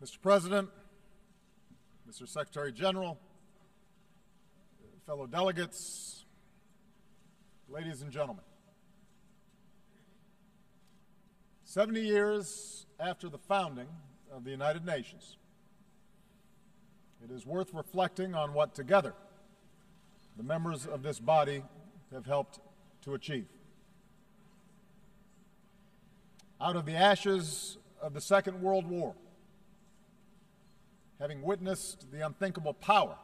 Mr. President, Mr. Secretary General, fellow delegates, ladies and gentlemen. 70 years after the founding of the United Nations, it is worth reflecting on what together the members of this body have helped to achieve. Out of the ashes of the Second World War, having witnessed the unthinkable power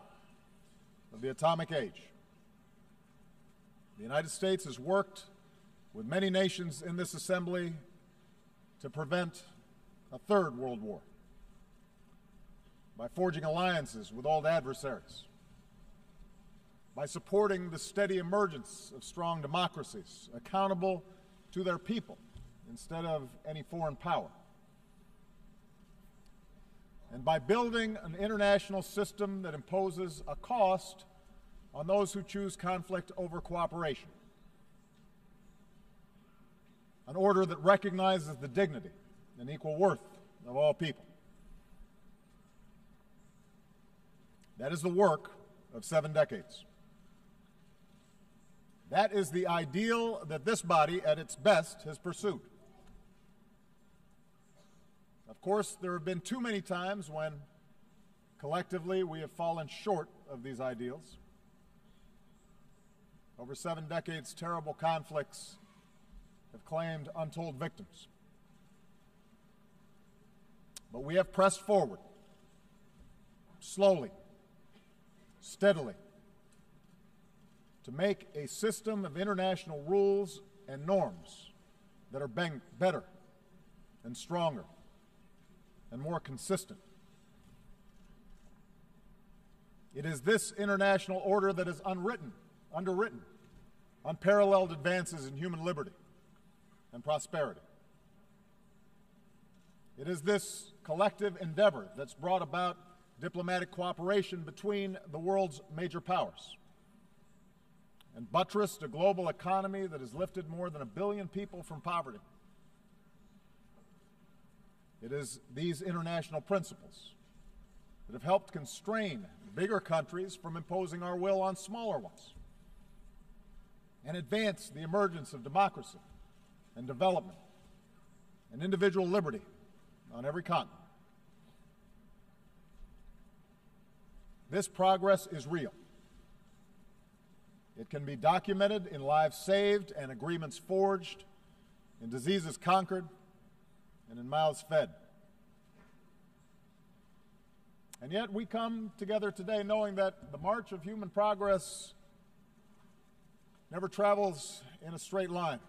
of the atomic age, the United States has worked with many nations in this assembly to prevent a third world war by forging alliances with old adversaries, by supporting the steady emergence of strong democracies accountable to their people instead of any foreign power, and by building an international system that imposes a cost on those who choose conflict over cooperation, an order that recognizes the dignity and equal worth of all people. That is the work of 7 decades. That is the ideal that this body, at its best, has pursued. Of course, there have been too many times when, collectively, we have fallen short of these ideals. Over 7 decades, terrible conflicts have claimed untold victims. But we have pressed forward, slowly, steadily, to make a system of international rules and norms that are better and stronger and more consistent. It is this international order that is underwritten, unparalleled advances in human liberty and prosperity. It is this collective endeavor that's brought about diplomatic cooperation between the world's major powers and buttressed a global economy that has lifted more than 1 billion people from poverty. It is these international principles that have helped constrain bigger countries from imposing our will on smaller ones and advance the emergence of democracy and development and individual liberty on every continent. This progress is real. It can be documented in lives saved and agreements forged, in diseases conquered, and in mouths fed. And yet we come together today knowing that the march of human progress never travels in a straight line,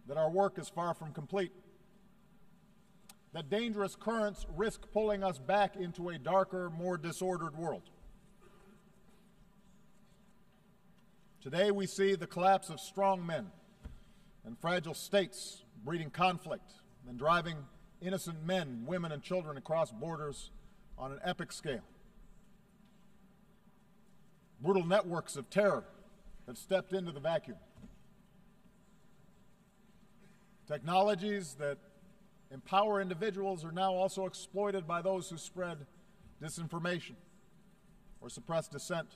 that our work is far from complete, that dangerous currents risk pulling us back into a darker, more disordered world. Today we see the collapse of strong men and fragile states breeding conflict and driving innocent men, women, and children across borders on an epic scale. Brutal networks of terror have stepped into the vacuum. Technologies that empower individuals are now also exploited by those who spread disinformation or suppress dissent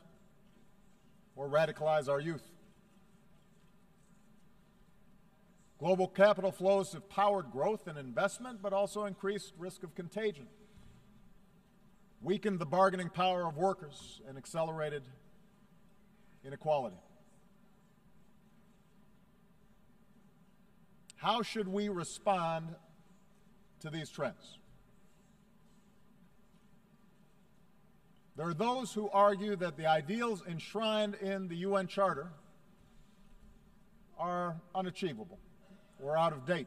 or radicalize our youth. Global capital flows have powered growth and investment, but also increased risk of contagion, weakened the bargaining power of workers, and accelerated inequality. How should we respond to these trends? There are those who argue that the ideals enshrined in the UN Charter are unachievable or out of date,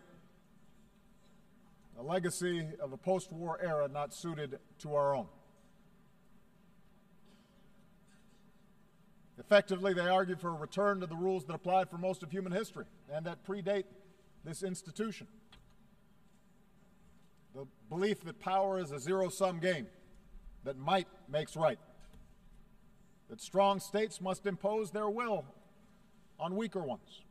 a legacy of a post-war era not suited to our own. Effectively, they argue for a return to the rules that applied for most of human history and that predate this institution. The belief that power is a zero-sum game, that might makes right, that strong states must impose their will on weaker ones,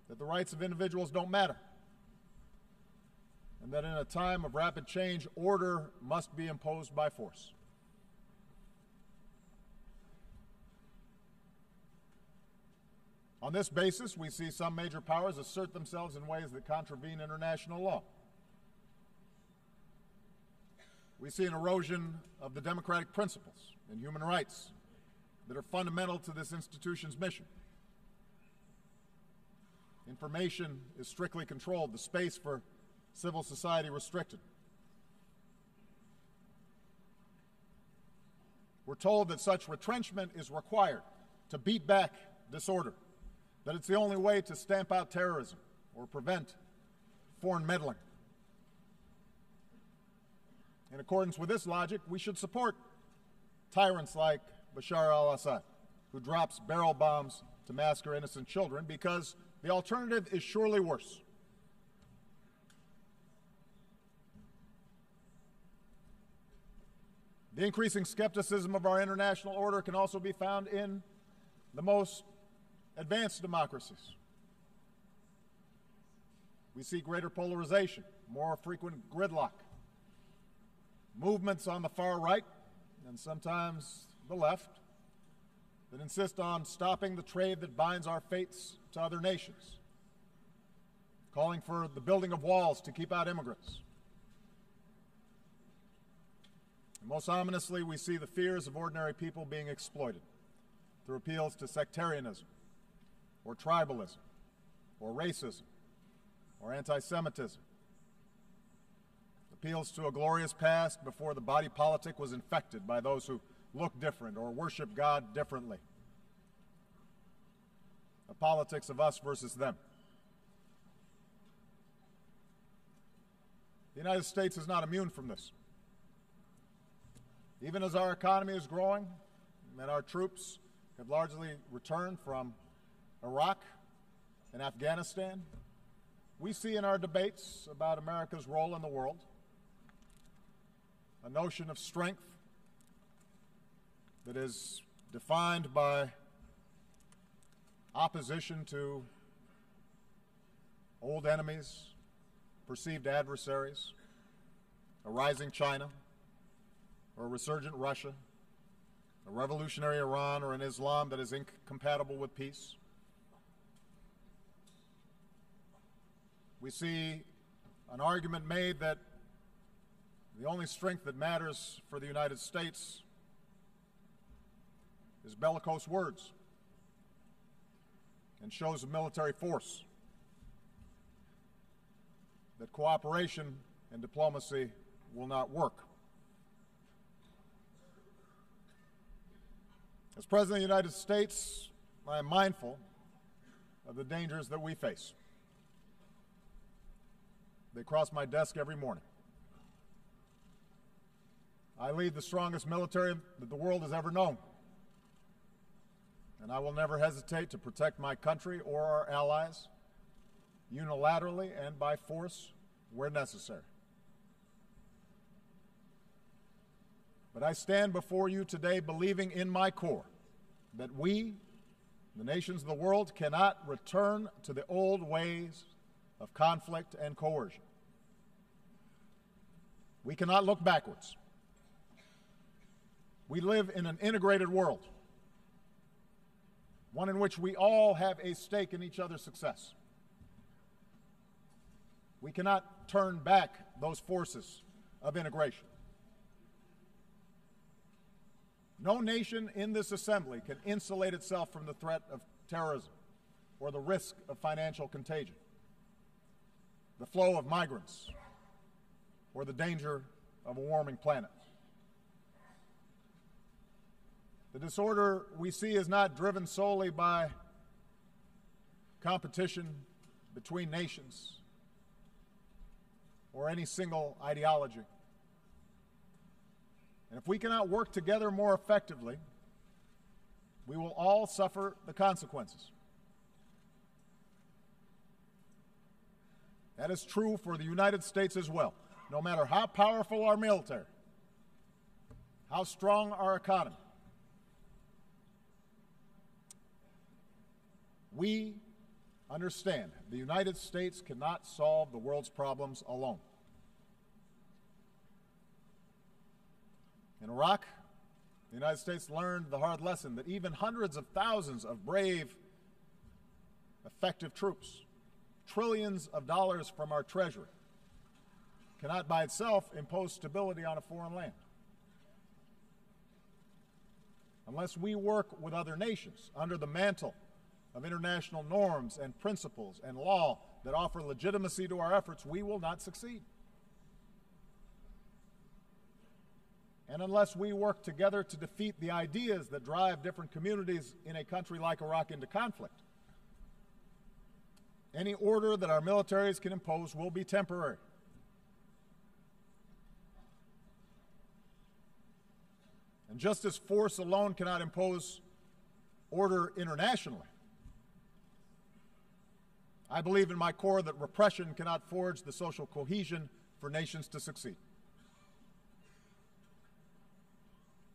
that the rights of individuals don't matter, and that in a time of rapid change, order must be imposed by force. On this basis, we see some major powers assert themselves in ways that contravene international law. We see an erosion of the democratic principles and human rights that are fundamental to this institution's mission. Information is strictly controlled, the space for civil society restricted. We're told that such retrenchment is required to beat back disorder, that it's the only way to stamp out terrorism or prevent foreign meddling. In accordance with this logic, we should support tyrants like Bashar al-Assad, who drops barrel bombs to massacre innocent children, because the alternative is surely worse. The increasing skepticism of our international order can also be found in the most advanced democracies. We see greater polarization, more frequent gridlock, movements on the far right and sometimes the left that insist on stopping the trade that binds our fates to other nations, calling for the building of walls to keep out immigrants. And most ominously, we see the fears of ordinary people being exploited through appeals to sectarianism, or tribalism, or racism, or anti-Semitism. Appeals to a glorious past before the body politic was infected by those who look different or worship God differently. A politics of us versus them. The United States is not immune from this. Even as our economy is growing and our troops have largely returned from Iraq and Afghanistan, we see in our debates about America's role in the world a notion of strength that is defined by opposition to old enemies, perceived adversaries, a rising China, or a resurgent Russia, a revolutionary Iran, or an Islam that is incompatible with peace. We see an argument made that the only strength that matters for the United States is bellicose words and shows of military force, that cooperation and diplomacy will not work. As President of the United States, I am mindful of the dangers that we face. They cross my desk every morning. I lead the strongest military that the world has ever known, and I will never hesitate to protect my country or our allies unilaterally and by force where necessary. But I stand before you today believing in my core that we, the nations of the world, cannot return to the old ways of conflict and coercion. We cannot look backwards. We live in an integrated world, one in which we all have a stake in each other's success. We cannot turn back those forces of integration. No nation in this assembly can insulate itself from the threat of terrorism or the risk of financial contagion, the flow of migrants, or the danger of a warming planet. The disorder we see is not driven solely by competition between nations or any single ideology. And if we cannot work together more effectively, we will all suffer the consequences. That is true for the United States as well. No matter how powerful our military, how strong our economy, we understand the United States cannot solve the world's problems alone. In Iraq, the United States learned the hard lesson that even hundreds of thousands of brave, effective troops, trillions of dollars from our treasury, cannot by itself impose stability on a foreign land. Unless we work with other nations under the mantle of international norms and principles and law that offer legitimacy to our efforts, we will not succeed. And unless we work together to defeat the ideas that drive different communities in a country like Iraq into conflict, any order that our militaries can impose will be temporary. And just as force alone cannot impose order internationally, I believe in my core that repression cannot forge the social cohesion for nations to succeed.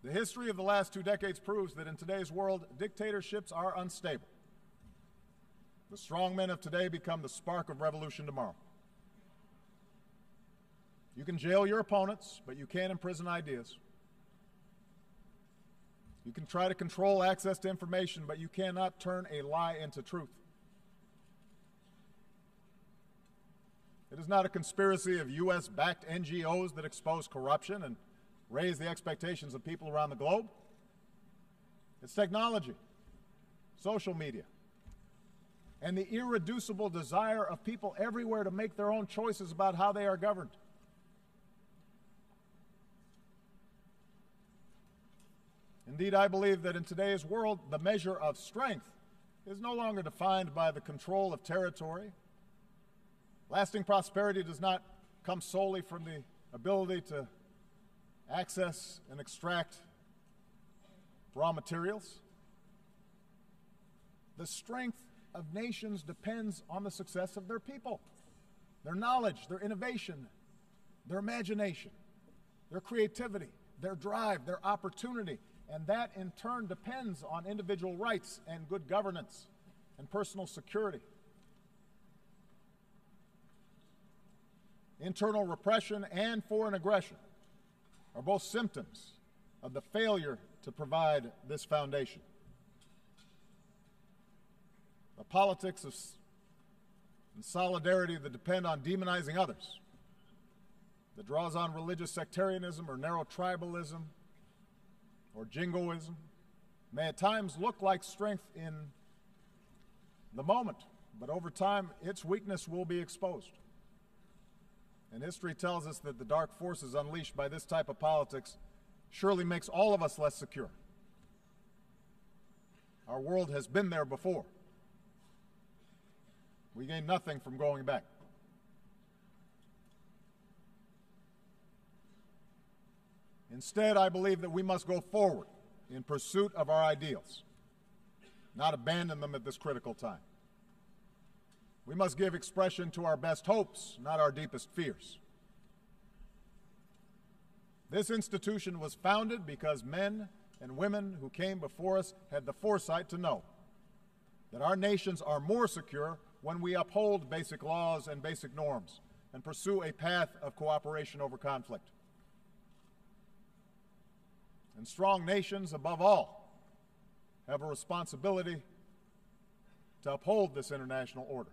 The history of the last 2 decades proves that in today's world, dictatorships are unstable. The strong men of today become the spark of revolution tomorrow. You can jail your opponents, but you can't imprison ideas. You can try to control access to information, but you cannot turn a lie into truth. It is not a conspiracy of U.S.-backed NGOs that expose corruption and raise the expectations of people around the globe. It's technology, social media, and the irreducible desire of people everywhere to make their own choices about how they are governed. Indeed, I believe that in today's world, the measure of strength is no longer defined by the control of territory. Lasting prosperity does not come solely from the ability to access and extract raw materials. The strength of nations depends on the success of their people, their knowledge, their innovation, their imagination, their creativity, their drive, their opportunity. And that, in turn, depends on individual rights and good governance and personal security. Internal repression and foreign aggression are both symptoms of the failure to provide this foundation. The politics of solidarity that depend on demonizing others, that draws on religious sectarianism or narrow tribalism, or jingoism, may at times look like strength in the moment, but over time its weakness will be exposed. And history tells us that the dark forces unleashed by this type of politics surely makes all of us less secure. Our world has been there before. We gain nothing from going back. Instead, I believe that we must go forward in pursuit of our ideals, not abandon them at this critical time. We must give expression to our best hopes, not our deepest fears. This institution was founded because men and women who came before us had the foresight to know that our nations are more secure when we uphold basic laws and basic norms and pursue a path of cooperation over conflict. And strong nations, above all, have a responsibility to uphold this international order.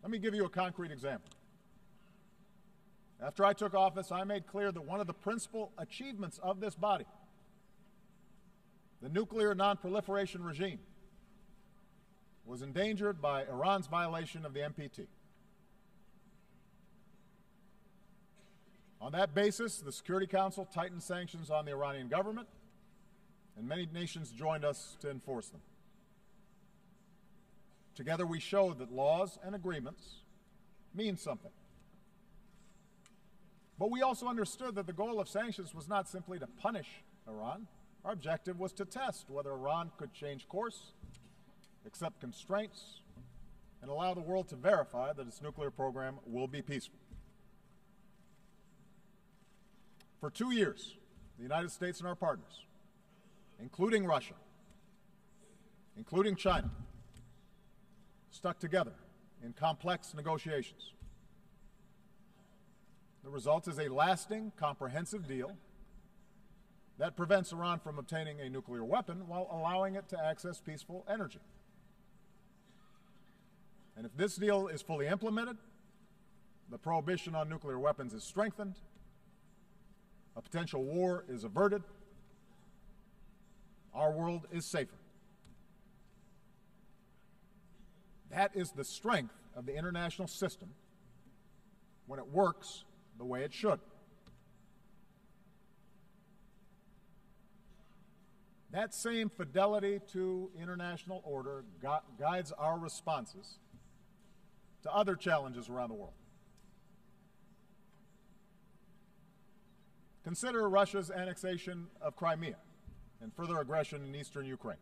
Let me give you a concrete example. After I took office, I made clear that one of the principal achievements of this body, the nuclear non-proliferation regime, was endangered by Iran's violation of the NPT. On that basis, the Security Council tightened sanctions on the Iranian government, and many nations joined us to enforce them. Together, we showed that laws and agreements mean something. But we also understood that the goal of sanctions was not simply to punish Iran. Our objective was to test whether Iran could change course, accept constraints, and allow the world to verify that its nuclear program will be peaceful. For 2 years, the United States and our partners, including Russia, including China, stuck together in complex negotiations. The result is a lasting, comprehensive deal that prevents Iran from obtaining a nuclear weapon while allowing it to access peaceful energy. And if this deal is fully implemented, the prohibition on nuclear weapons is strengthened, a potential war is averted, our world is safer. That is the strength of the international system when it works the way it should. That same fidelity to international order guides our responses to other challenges around the world. Consider Russia's annexation of Crimea and further aggression in eastern Ukraine.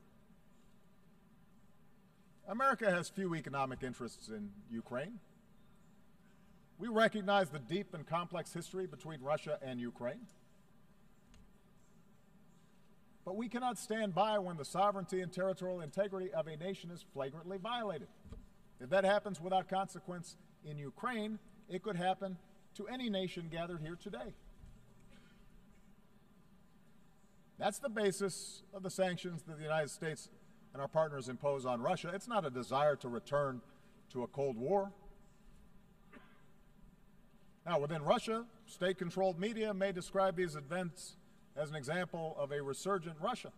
America has few economic interests in Ukraine. We recognize the deep and complex history between Russia and Ukraine. But we cannot stand by when the sovereignty and territorial integrity of a nation is flagrantly violated. If that happens without consequence in Ukraine, it could happen to any nation gathered here today. That's the basis of the sanctions that the United States and our partners impose on Russia. It's not a desire to return to a Cold War. Now, within Russia, state-controlled media may describe these events as an example of a resurgent Russia.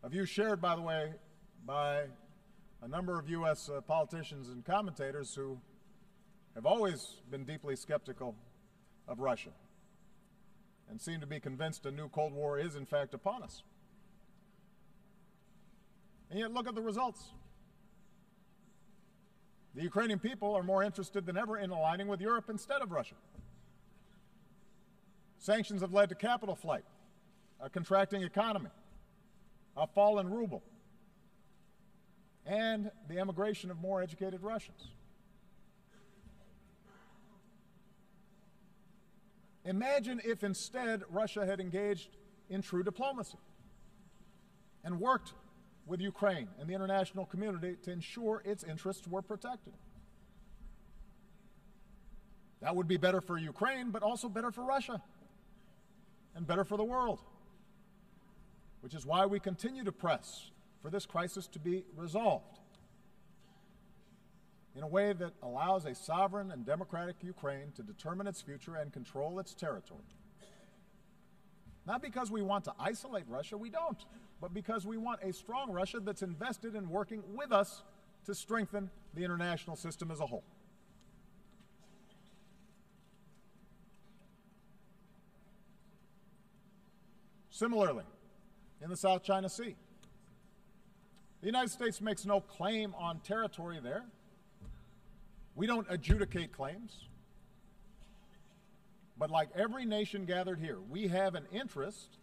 A view shared, by the way, by a number of U.S. politicians and commentators who have always been deeply skeptical of Russia and seem to be convinced a new Cold War is, in fact, upon us. And yet, look at the results. The Ukrainian people are more interested than ever in aligning with Europe instead of Russia. Sanctions have led to capital flight, a contracting economy, a fallen ruble, and the emigration of more educated Russians. Imagine if instead Russia had engaged in true diplomacy and worked with Ukraine and the international community to ensure its interests were protected. That would be better for Ukraine, but also better for Russia and better for the world, which is why we continue to press for this crisis to be resolved in a way that allows a sovereign and democratic Ukraine to determine its future and control its territory. Not because we want to isolate Russia, we don't, but because we want a strong Russia that's invested in working with us to strengthen the international system as a whole. Similarly, in the South China Sea, the United States makes no claim on territory there. We don't adjudicate claims. But like every nation gathered here, we have an interest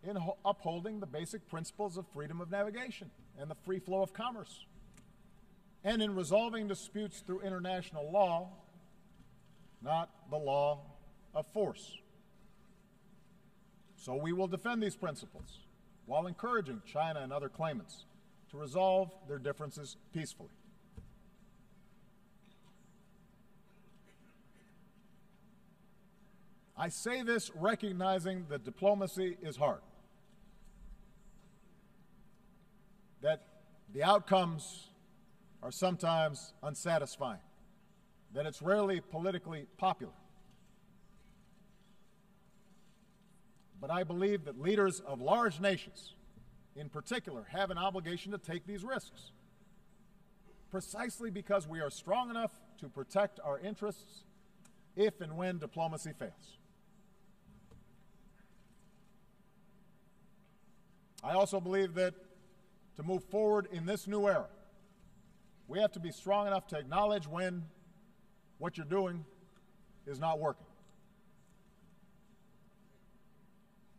in upholding the basic principles of freedom of navigation and the free flow of commerce, and in resolving disputes through international law, not the law of force. So we will defend these principles while encouraging China and other claimants to resolve their differences peacefully. I say this recognizing that diplomacy is hard, that the outcomes are sometimes unsatisfying, that it's rarely politically popular. But I believe that leaders of large nations, in particular, have an obligation to take these risks, precisely because we are strong enough to protect our interests if and when diplomacy fails. I also believe that to move forward in this new era, we have to be strong enough to acknowledge when what you're doing is not working.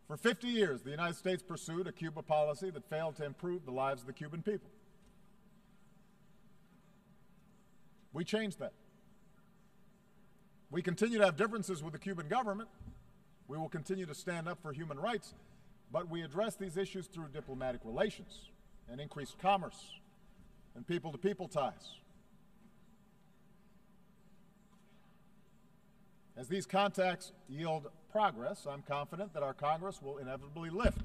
For 50 years, the United States pursued a Cuba policy that failed to improve the lives of the Cuban people. We changed that. We continue to have differences with the Cuban government. We will continue to stand up for human rights, but we address these issues through diplomatic relations and increased commerce and people-to-people ties. As these contacts yield progress, I'm confident that our Congress will inevitably lift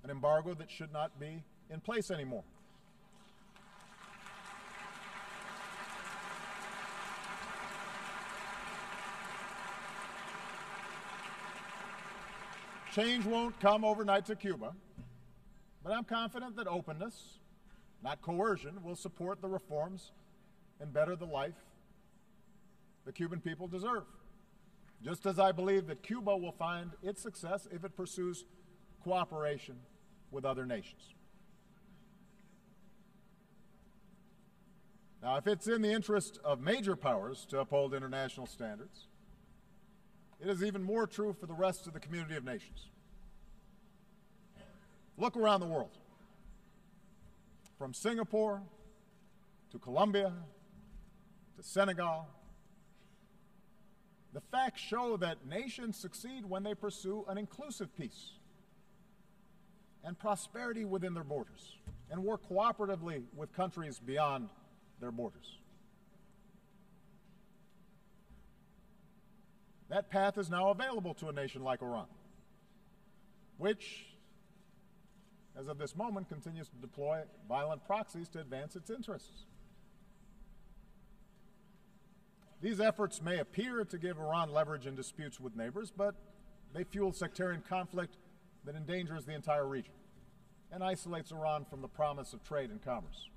an embargo that should not be in place anymore. Change won't come overnight to Cuba, but I'm confident that openness, not coercion, will support the reforms and better the life the Cuban people deserve. Just as I believe that Cuba will find its success if it pursues cooperation with other nations. Now, if it's in the interest of major powers to uphold international standards, it is even more true for the rest of the community of nations. Look around the world. From Singapore to Colombia to Senegal, the facts show that nations succeed when they pursue an inclusive peace and prosperity within their borders and work cooperatively with countries beyond their borders. That path is now available to a nation like Iran, which, as of this moment, continues to deploy violent proxies to advance its interests. These efforts may appear to give Iran leverage in disputes with neighbors, but they fuel sectarian conflict that endangers the entire region and isolates Iran from the promise of trade and commerce.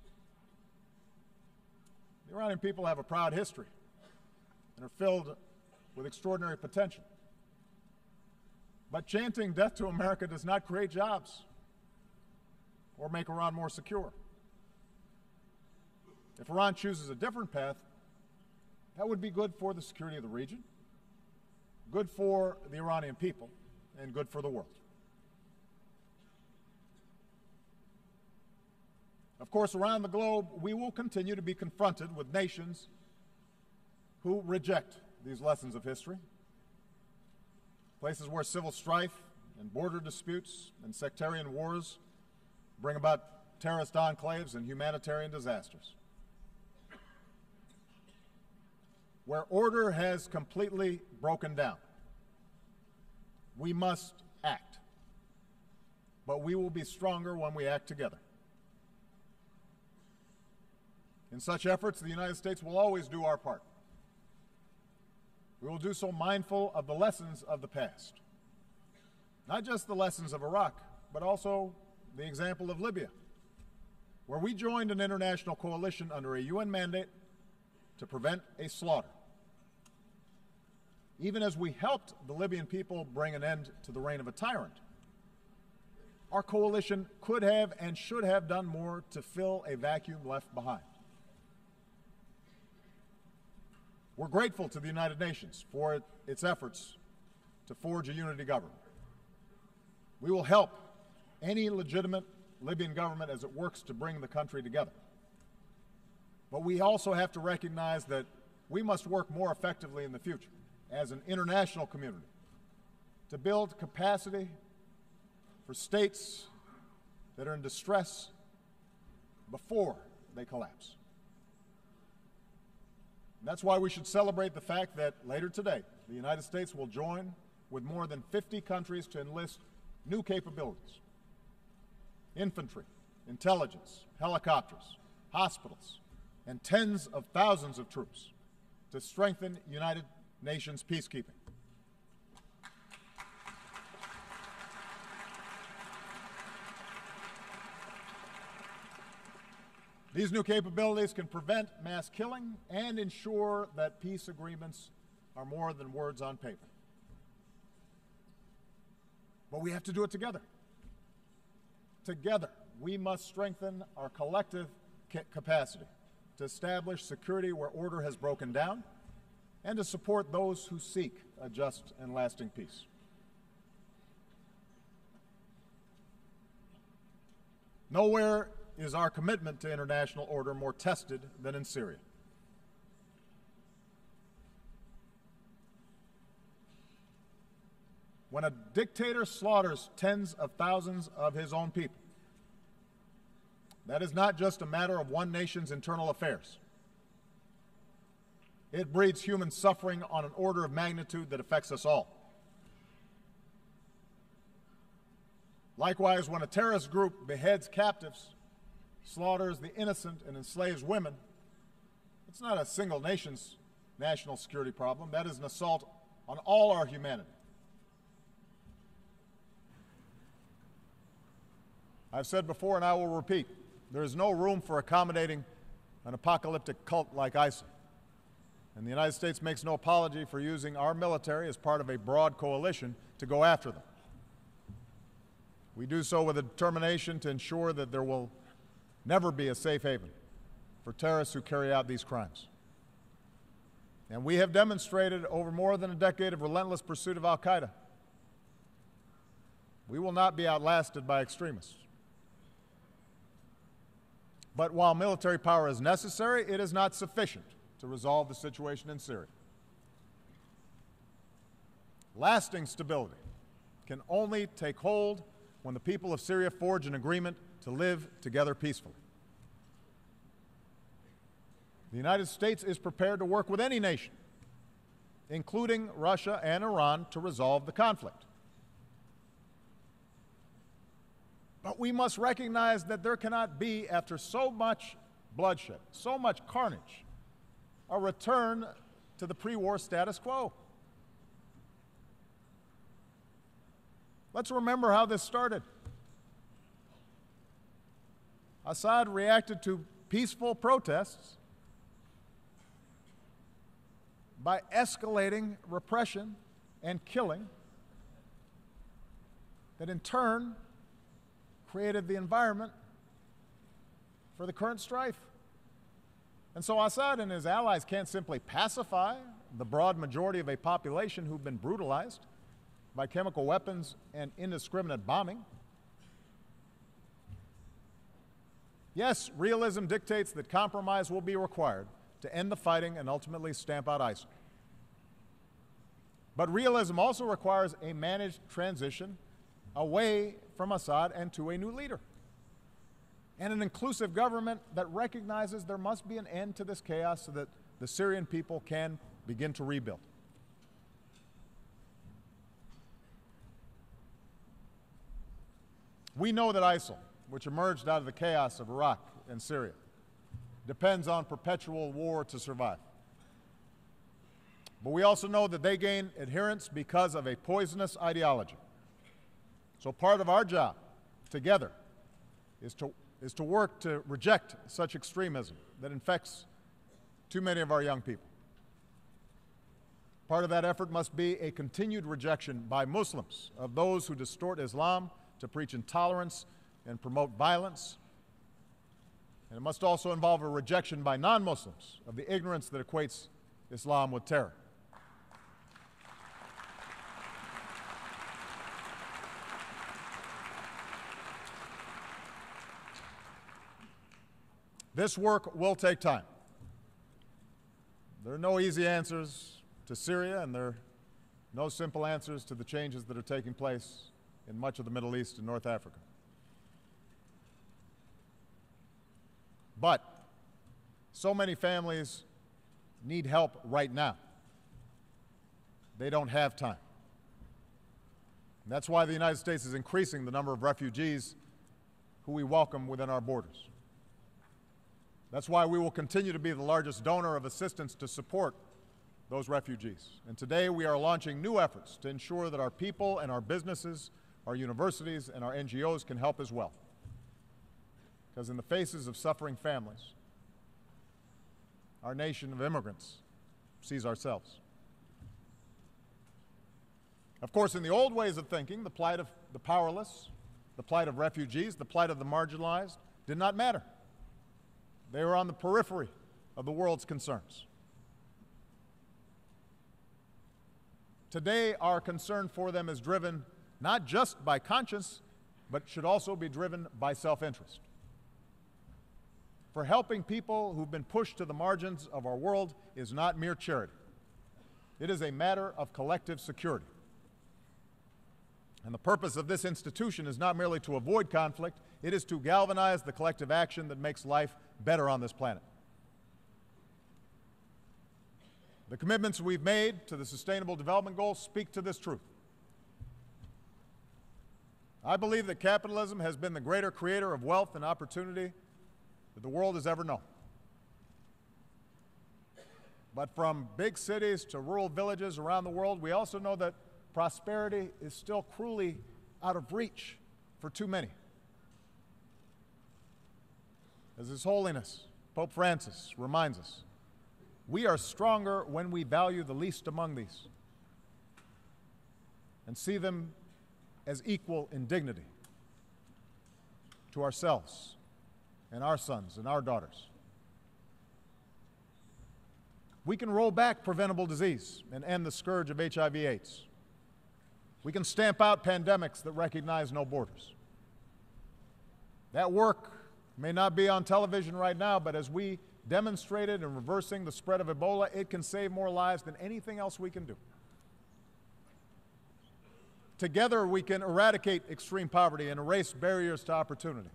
The Iranian people have a proud history and are filled with extraordinary potential. But chanting death to America does not create jobs or make Iran more secure. If Iran chooses a different path, that would be good for the security of the region, good for the Iranian people, and good for the world. Of course, around the globe, we will continue to be confronted with nations who reject these lessons of history, places where civil strife and border disputes and sectarian wars bring about terrorist enclaves and humanitarian disasters, where order has completely broken down. We must act, but we will be stronger when we act together. In such efforts, the United States will always do our part. We will do so mindful of the lessons of the past, not just the lessons of Iraq, but also the example of Libya, where we joined an international coalition under a UN mandate to prevent a slaughter. Even as we helped the Libyan people bring an end to the reign of a tyrant, our coalition could have and should have done more to fill a vacuum left behind. We're grateful to the United Nations for its efforts to forge a unity government. We will help any legitimate Libyan government as it works to bring the country together. But we also have to recognize that we must work more effectively in the future as an international community to build capacity for states that are in distress before they collapse. And that's why we should celebrate the fact that later today, the United States will join with more than 50 countries to enlist new capabilities: infantry, intelligence, helicopters, hospitals, and tens of thousands of troops to strengthen United Nations peacekeeping. These new capabilities can prevent mass killing and ensure that peace agreements are more than words on paper. But we have to do it together. Together, we must strengthen our collective capacity to establish security where order has broken down and to support those who seek a just and lasting peace. Nowhere is our commitment to international order more tested than in Syria. When a dictator slaughters tens of thousands of his own people, that is not just a matter of one nation's internal affairs. It breeds human suffering on an order of magnitude that affects us all. Likewise, when a terrorist group beheads captives, slaughters the innocent, and enslaves women, it's not a single nation's national security problem. That is an assault on all our humanity. I've said before, and I will repeat, there is no room for accommodating an apocalyptic cult like ISIL. And the United States makes no apology for using our military as part of a broad coalition to go after them. We do so with a determination to ensure that there will never be a safe haven for terrorists who carry out these crimes. And we have demonstrated over more than a decade of relentless pursuit of al-Qaeda. We will not be outlasted by extremists. But while military power is necessary, it is not sufficient to resolve the situation in Syria. Lasting stability can only take hold when the people of Syria forge an agreement to live together peacefully. The United States is prepared to work with any nation, including Russia and Iran, to resolve the conflict. But we must recognize that there cannot be, after so much bloodshed, so much carnage, a return to the pre-war status quo. Let's remember how this started. Assad reacted to peaceful protests by escalating repression and killing that in turn created the environment for the current strife. And so Assad and his allies can't simply pacify the broad majority of a population who've been brutalized by chemical weapons and indiscriminate bombing. Yes, realism dictates that compromise will be required to end the fighting and ultimately stamp out ISIL. But realism also requires a managed transition away from Assad and to a new leader, and an inclusive government that recognizes there must be an end to this chaos so that the Syrian people can begin to rebuild. We know that ISIL, which emerged out of the chaos of Iraq and Syria, depends on perpetual war to survive. But we also know that they gain adherents because of a poisonous ideology. So part of our job together is to work to reject such extremism that infects too many of our young people. Part of that effort must be a continued rejection by Muslims of those who distort Islam to preach intolerance and promote violence. And it must also involve a rejection by non-Muslims of the ignorance that equates Islam with terror. This work will take time. There are no easy answers to Syria, and there are no simple answers to the changes that are taking place in much of the Middle East and North Africa. But so many families need help right now. They don't have time. And that's why the United States is increasing the number of refugees who we welcome within our borders. That's why we will continue to be the largest donor of assistance to support those refugees. And today we are launching new efforts to ensure that our people and our businesses, our universities and our NGOs can help as well. Because in the faces of suffering families, our nation of immigrants sees ourselves. Of course, in the old ways of thinking, the plight of the powerless, the plight of refugees, the plight of the marginalized did not matter. They were on the periphery of the world's concerns. Today, our concern for them is driven not just by conscience, but should also be driven by self-interest. For helping people who've been pushed to the margins of our world is not mere charity. It is a matter of collective security. And the purpose of this institution is not merely to avoid conflict, it is to galvanize the collective action that makes life better on this planet. The commitments we've made to the Sustainable Development Goals speak to this truth. I believe that capitalism has been the greater creator of wealth and opportunity that the world has ever known. But from big cities to rural villages around the world, we also know that prosperity is still cruelly out of reach for too many. As His Holiness, Pope Francis, reminds us, we are stronger when we value the least among these and see them as equal in dignity to ourselves and our sons and our daughters. We can roll back preventable disease and end the scourge of HIV/AIDS. We can stamp out pandemics that recognize no borders. That work may not be on television right now, but as we demonstrated in reversing the spread of Ebola, it can save more lives than anything else we can do. Together, we can eradicate extreme poverty and erase barriers to opportunity.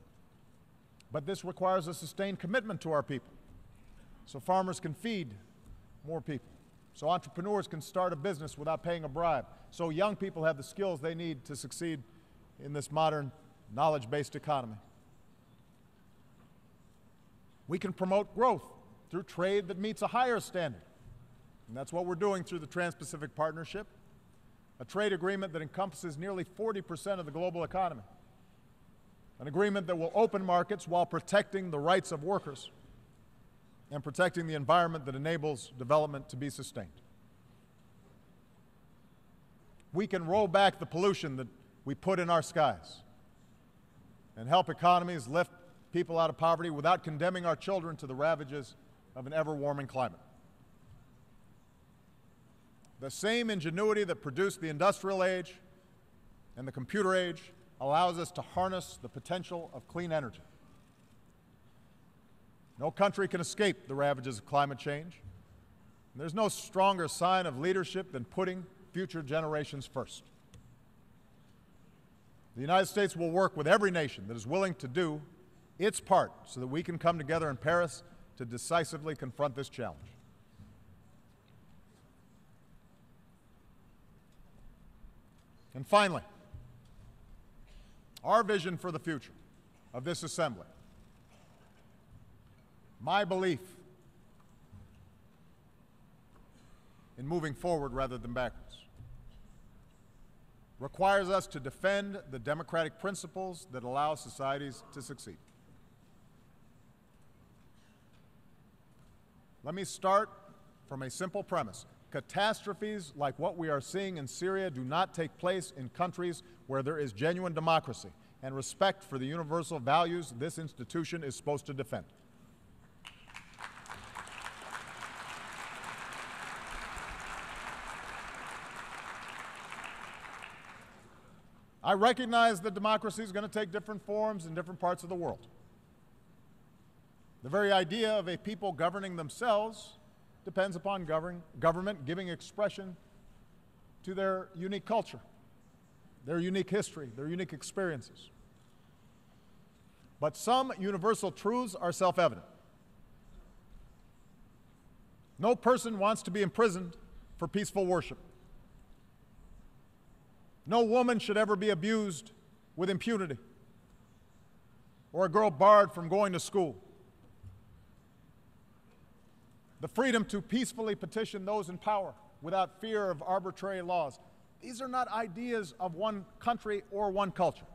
But this requires a sustained commitment to our people, so farmers can feed more people, so entrepreneurs can start a business without paying a bribe, so young people have the skills they need to succeed in this modern knowledge-based economy. We can promote growth through trade that meets a higher standard, and that's what we're doing through the Trans-Pacific Partnership, a trade agreement that encompasses nearly 40% of the global economy, an agreement that will open markets while protecting the rights of workers and protecting the environment that enables development to be sustained. We can roll back the pollution that we put in our skies and help economies lift people out of poverty without condemning our children to the ravages of an ever-warming climate. The same ingenuity that produced the industrial age and the computer age allows us to harness the potential of clean energy. No country can escape the ravages of climate change. There's no stronger sign of leadership than putting future generations first. The United States will work with every nation that is willing to do its part so that we can come together in Paris to decisively confront this challenge. And finally, our vision for the future of this assembly, my belief in moving forward rather than backwards, requires us to defend the democratic principles that allow societies to succeed. Let me start from a simple premise. Catastrophes like what we are seeing in Syria do not take place in countries where there is genuine democracy and respect for the universal values this institution is supposed to defend. I recognize that democracy is going to take different forms in different parts of the world. The very idea of a people governing themselves depends upon government giving expression to their unique culture, their unique history, their unique experiences. But some universal truths are self-evident. No person wants to be imprisoned for peaceful worship. No woman should ever be abused with impunity, or a girl barred from going to school. The freedom to peacefully petition those in power without fear of arbitrary laws. These are not ideas of one country or one culture.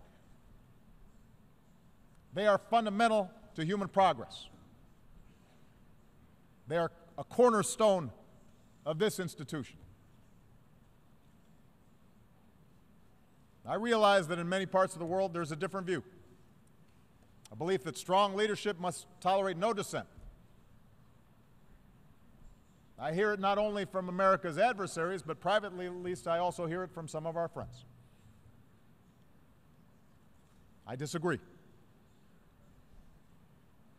They are fundamental to human progress. They are a cornerstone of this institution. I realize that in many parts of the world there's a different view, a belief that strong leadership must tolerate no dissent. I hear it not only from America's adversaries, but privately at least I also hear it from some of our friends. I disagree.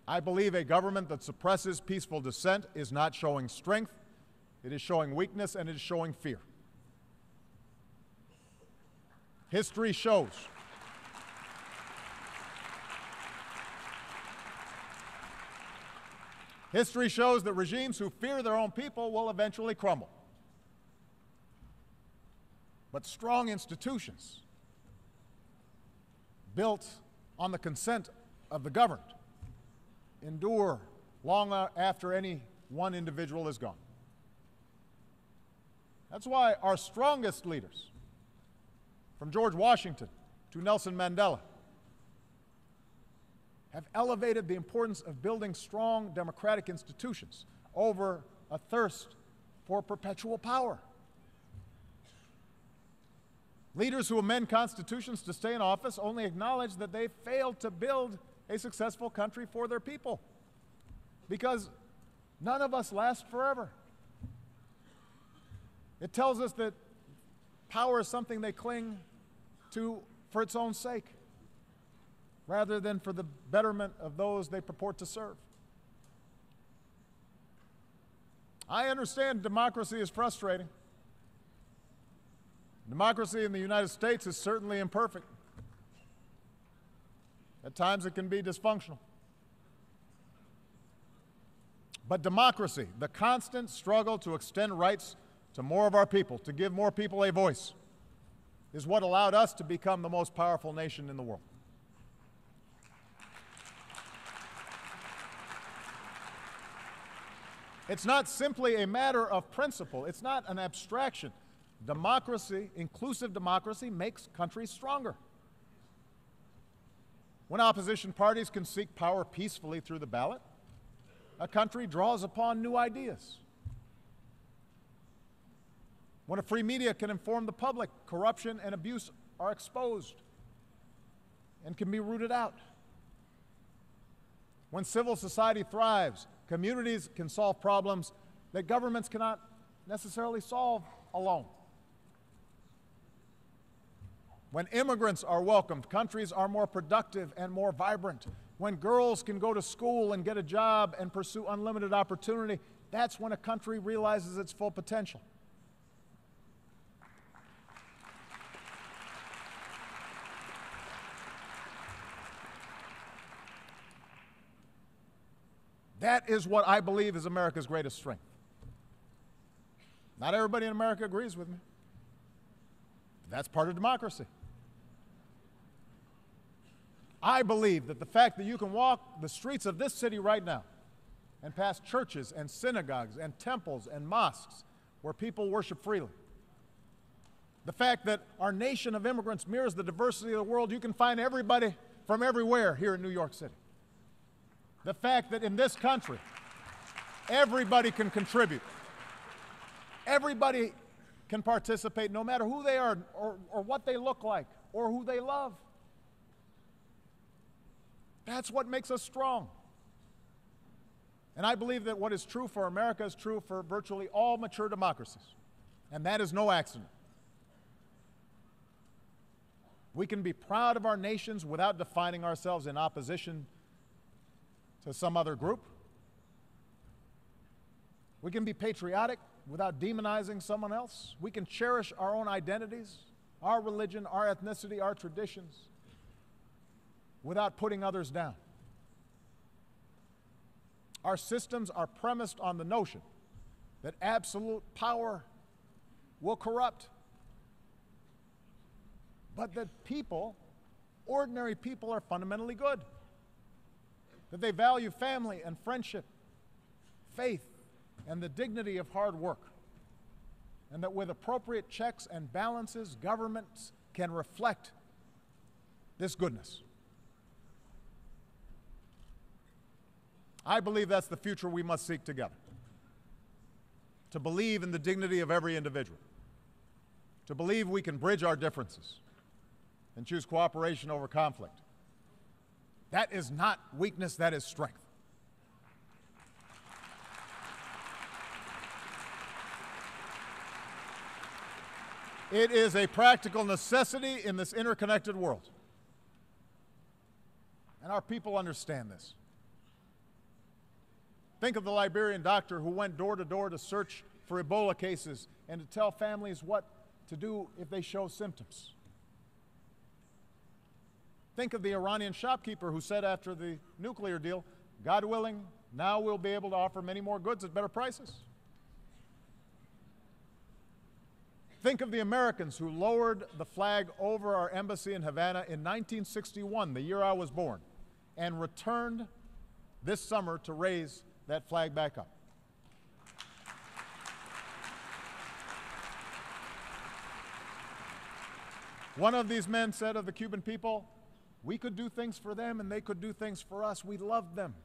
I believe a government that suppresses peaceful dissent is not showing strength, it is showing weakness, and it is showing fear. History shows History shows that regimes who fear their own people will eventually crumble. But strong institutions built on the consent of the governed endure long after any one individual is gone. That's why our strongest leaders, from George Washington to Nelson Mandela, have elevated the importance of building strong democratic institutions over a thirst for perpetual power. Leaders who amend constitutions to stay in office only acknowledge that they failed to build a successful country for their people, because none of us last forever. It tells us that power is something they cling to for its own sake, rather than for the betterment of those they purport to serve. I understand democracy is frustrating. Democracy in the United States is certainly imperfect. At times it can be dysfunctional. But democracy, the constant struggle to extend rights to more of our people, to give more people a voice, is what allowed us to become the most powerful nation in the world. It's not simply a matter of principle. It's not an abstraction. Democracy, inclusive democracy, makes countries stronger. When opposition parties can seek power peacefully through the ballot, a country draws upon new ideas. When a free media can inform the public, corruption and abuse are exposed and can be rooted out. When civil society thrives, communities can solve problems that governments cannot necessarily solve alone. When immigrants are welcomed, countries are more productive and more vibrant. When girls can go to school and get a job and pursue unlimited opportunity, that's when a country realizes its full potential. That is what I believe is America's greatest strength. Not everybody in America agrees with me. That's part of democracy. I believe that the fact that you can walk the streets of this city right now and pass churches and synagogues and temples and mosques where people worship freely, the fact that our nation of immigrants mirrors the diversity of the world, you can find everybody from everywhere here in New York City. The fact that in this country, everybody can contribute. Everybody can participate, no matter who they are or what they look like or who they love. That's what makes us strong. And I believe that what is true for America is true for virtually all mature democracies. And that is no accident. We can be proud of our nations without defining ourselves in opposition to some other group. We can be patriotic without demonizing someone else. We can cherish our own identities, our religion, our ethnicity, our traditions, without putting others down. Our systems are premised on the notion that absolute power will corrupt, but that people, ordinary people, are fundamentally good, that they value family and friendship, faith, and the dignity of hard work, and that with appropriate checks and balances, governments can reflect this goodness. I believe that's the future we must seek together. To believe in the dignity of every individual. To believe we can bridge our differences and choose cooperation over conflict. That is not weakness, that is strength. It is a practical necessity in this interconnected world. And our people understand this. Think of the Liberian doctor who went door to door to search for Ebola cases and to tell families what to do if they show symptoms. Think of the Iranian shopkeeper who said after the nuclear deal, God willing, Now we'll be able to offer many more goods at better prices. Think of the Americans who lowered the flag over our embassy in Havana in 1961, the year I was born, and returned this summer to raise that flag back up. One of these men said of the Cuban people, we could do things for them and they could do things for us. We loved them.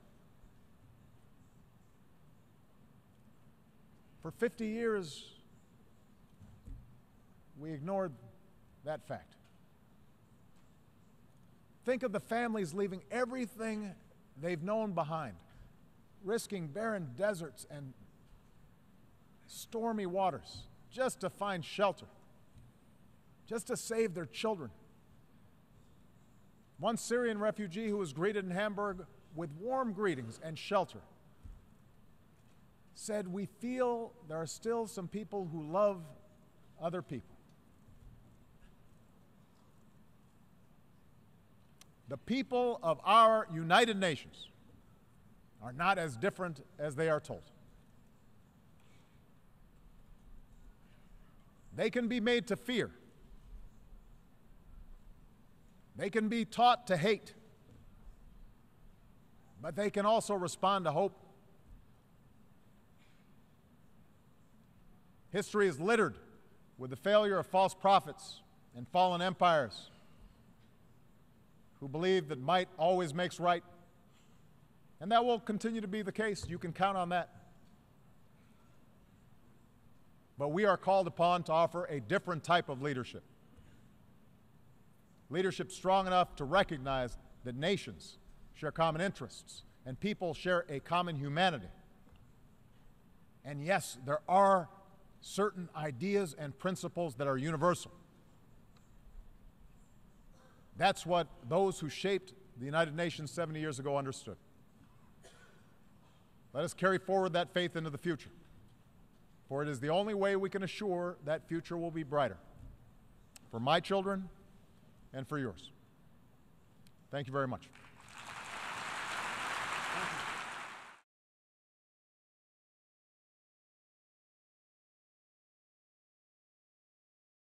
For 50 years, we ignored that fact. Think of the families leaving everything they've known behind, risking barren deserts and stormy waters just to find shelter, just to save their children. One Syrian refugee who was greeted in Hamburg with warm greetings and shelter said, we feel there are still some people who love other people. The people of our United Nations are not as different as they are told. They can be made to fear. They can be taught to hate. But they can also respond to hope. History is littered with the failure of false prophets and fallen empires who believe that might always makes right. And that will continue to be the case. You can count on that. But we are called upon to offer a different type of leadership. Leadership strong enough to recognize that nations share common interests and people share a common humanity. And yes, there are certain ideas and principles that are universal. That's what those who shaped the United Nations 70 years ago understood. Let us carry forward that faith into the future, for it is the only way we can assure that future will be brighter for my children and for yours. Thank you very much.